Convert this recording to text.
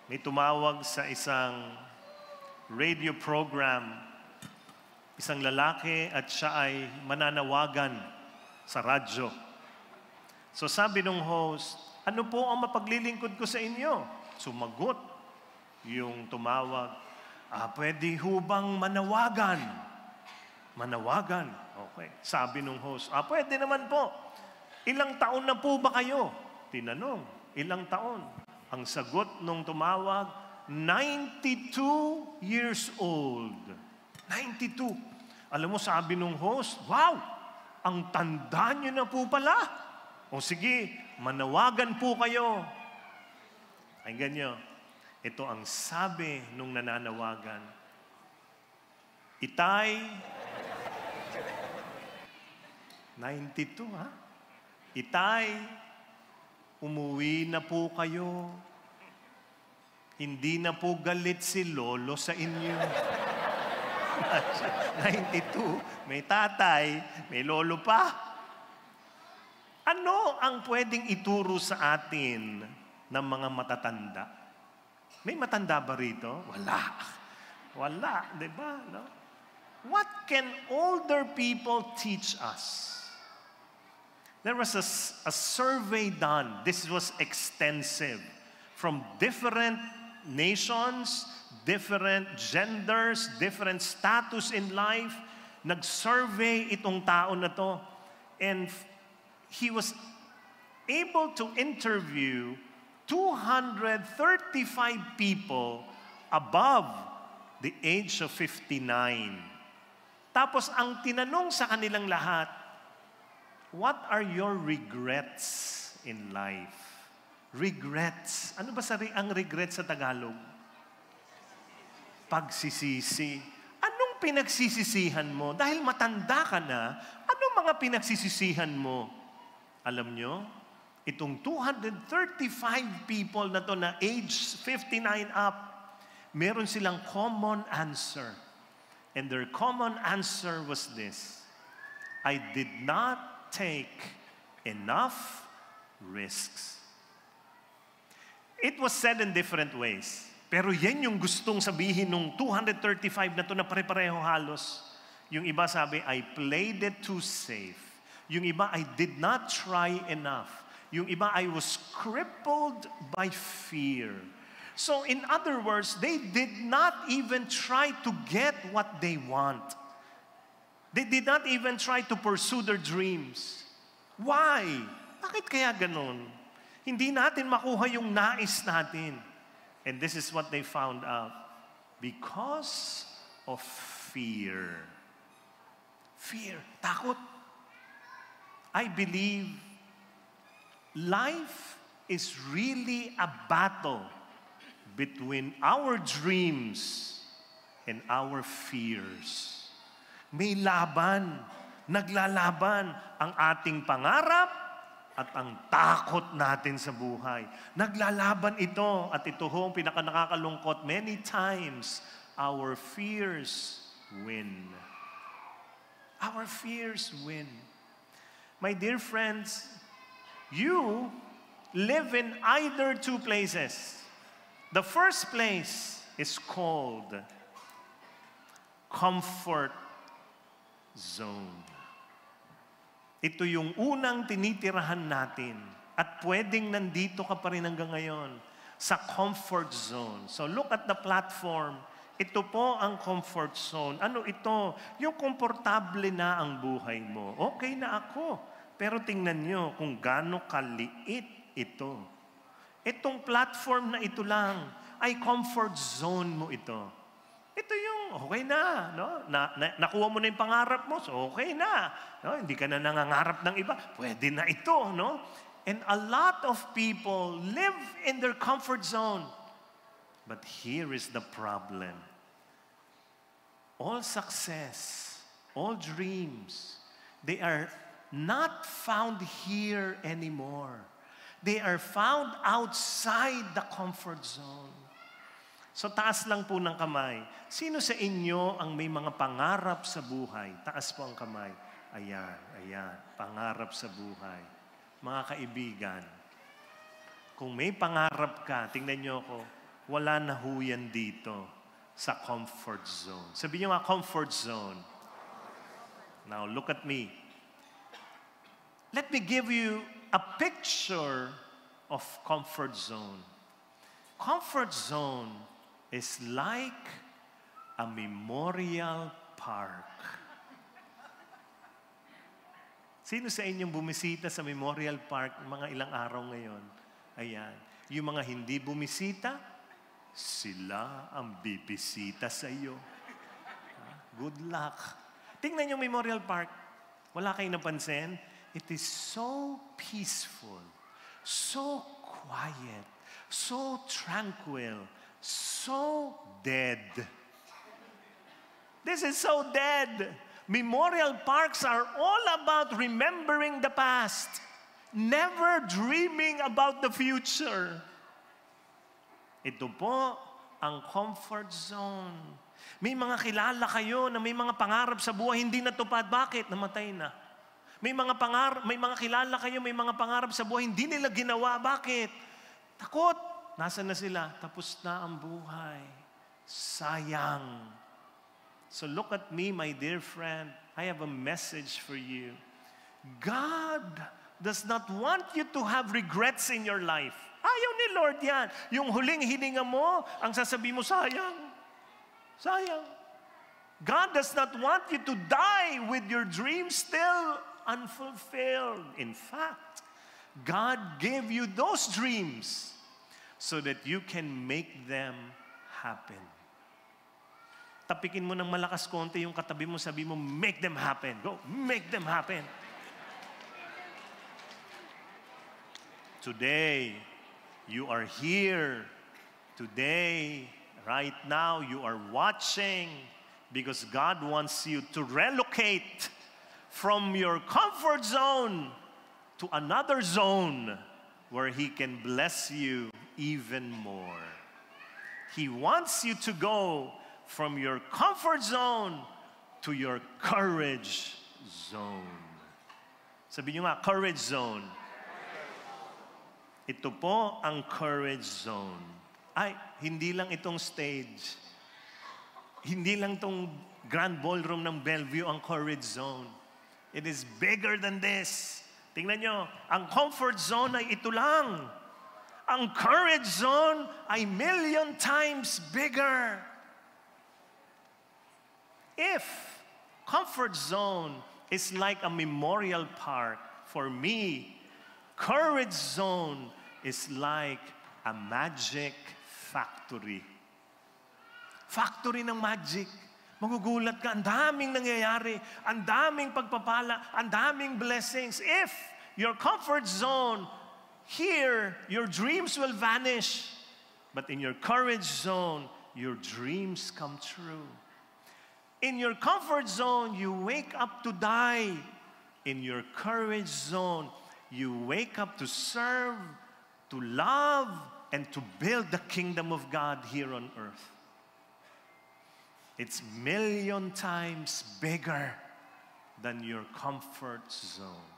May tumawag sa isang radio program, isang lalaki at siya ay mananawagan sa radyo. So sabi nung host, ano po ang mapaglilingkod ko sa inyo? Sumagot yung tumawag, pwede hubang manawagan? Manawagan. Okay. Sabi nung host, pwede naman po. Ilang taon na po ba kayo? Tinanong, ilang taon? Ang sagot nung tumawag, 92 years old. 92. Alam mo, sabi nung host, wow, ang tanda nyo na po pala. O sige, manawagan po kayo. Ay ganyan. Ito ang sabi nung nananawagan. Itay, 92 ha? Itay, umuwi na po kayo. Hindi na po galit si Lolo sa inyo. 92, may tatay, may lolo pa. Ano ang pwedeng ituro sa atin ng mga matatanda? May matanda ba rito? Wala. Wala, di ba? No? What can older people teach us? There was a survey done. This was extensive. From different nations, different genders, different status in life. Nag-survey itong tao na to. And he was able to interview 235 people above the age of 59. Tapos ang tinanong sa kanilang lahat, what are your regrets in life? Regrets. Ano ba ang regrets sa Tagalog? Pagsisisi. Anong pinagsisisihan mo? Dahil matanda ka na, anong mga pinagsisisihan mo? Alam nyo, itong 235 people na to na age 59 up, meron silang common answer. And their common answer was this: I did not take enough risks. It was said in different ways. Pero yan yung gustong sabihin nung 235 na to na pare-pareho halos. Yung iba sabi, I played it too safe. Yung iba, I did not try enough. Yung iba, I was crippled by fear. So in other words, they did not even try to get what they want. They did not even try to pursue their dreams. Why? Bakit kaya ganun? Hindi natin makuha yung nais natin. And this is what they found out. Because of fear. Fear. Takot. I believe life is really a battle between our dreams and our fears. May laban, naglalaban ang ating pangarap at ang takot natin sa buhay. Naglalaban ito at ito ho ang pinaka-nakakalungkot. Many times, our fears win. Our fears win. My dear friends, you live in either two places. The first place is called comfort zone. Ito yung unang tinitirahan natin at pwedeng nandito ka pa rin hanggang ngayon sa comfort zone. So look at the platform. Ito po ang comfort zone. Ano ito? Yung komportable na ang buhay mo. Okay na ako. Pero tingnan nyo kung gaano kaliit ito. Itong platform na ito lang ay comfort zone mo ito. Ito yung okay na, no? Nakuha mo na yung pangarap mo, so okay na. No? Hindi ka na nangangarap ng iba, pwede na ito, no? And a lot of people live in their comfort zone. But here is the problem. All success, all dreams, they are not found here anymore. They are found outside the comfort zone. So taas lang po ng kamay. Sino sa inyo ang may mga pangarap sa buhay? Taas po ang kamay. Ayan, ayan. Pangarap sa buhay. Mga kaibigan, kung may pangarap ka, tingnan nyo ako, wala na ho yan dito sa comfort zone. Sabi niyo nga, comfort zone. Now, look at me. Let me give you a picture of comfort zone. Comfort zone is like a memorial park. Sino sa inyong bumisita sa Memorial Park mga ilang araw ngayon? Ayan. Yung mga hindi bumisita, sila ang bibisita sa iyo. Good luck. Tingnan yung Memorial Park. Wala kayong napansin? It is so peaceful, so quiet, so tranquil, so dead. This is so dead. Memorial parks are all about remembering the past, never dreaming about the future. Ito po ang comfort zone. May mga kilala kayo na may mga pangarap sa buhay hindi natupad. Bakit? Namatay na. May mga kilala kayo, may mga pangarap sa buhay hindi nila ginawa. Bakit? Takot. Nasaan na sila? Tapos na ang buhay. Sayang. So look at me, my dear friend. I have a message for you. God does not want you to have regrets in your life. Ayaw ni Lord yan. Yung huling hininga mo, ang sasabi mo, sayang. Sayang. God does not want you to die with your dreams still unfulfilled. In fact, God gave you those dreams so that you can make them happen. Tapikin mo ng malakas konti yung katabi mo, sabi mo, make them happen. Go, make them happen. Today, you are here. Today, right now, you are watching because God wants you to relocate from your comfort zone to another zone where He can bless you even more. He wants you to go from your comfort zone to your courage zone. Sabi niyo nga, courage zone. Ito po ang courage zone. Ay, hindi lang itong stage. Hindi lang itong grand ballroom ng Bellevue ang courage zone. It is bigger than this. Tingnan nyo, ang comfort zone ay ito lang. Ang courage zone ay million times bigger. If comfort zone is like a memorial park, for me, courage zone is like a magic factory. Factory ng magic. Magugulat ka, ang daming nangyayari, ang daming pagpapala, ang daming blessings. If your comfort zone, here, your dreams will vanish. But in your courage zone, your dreams come true. In your comfort zone, you wake up to die. In your courage zone, you wake up to serve, to love, and to build the kingdom of God here on earth. It's million times bigger than your comfort zone.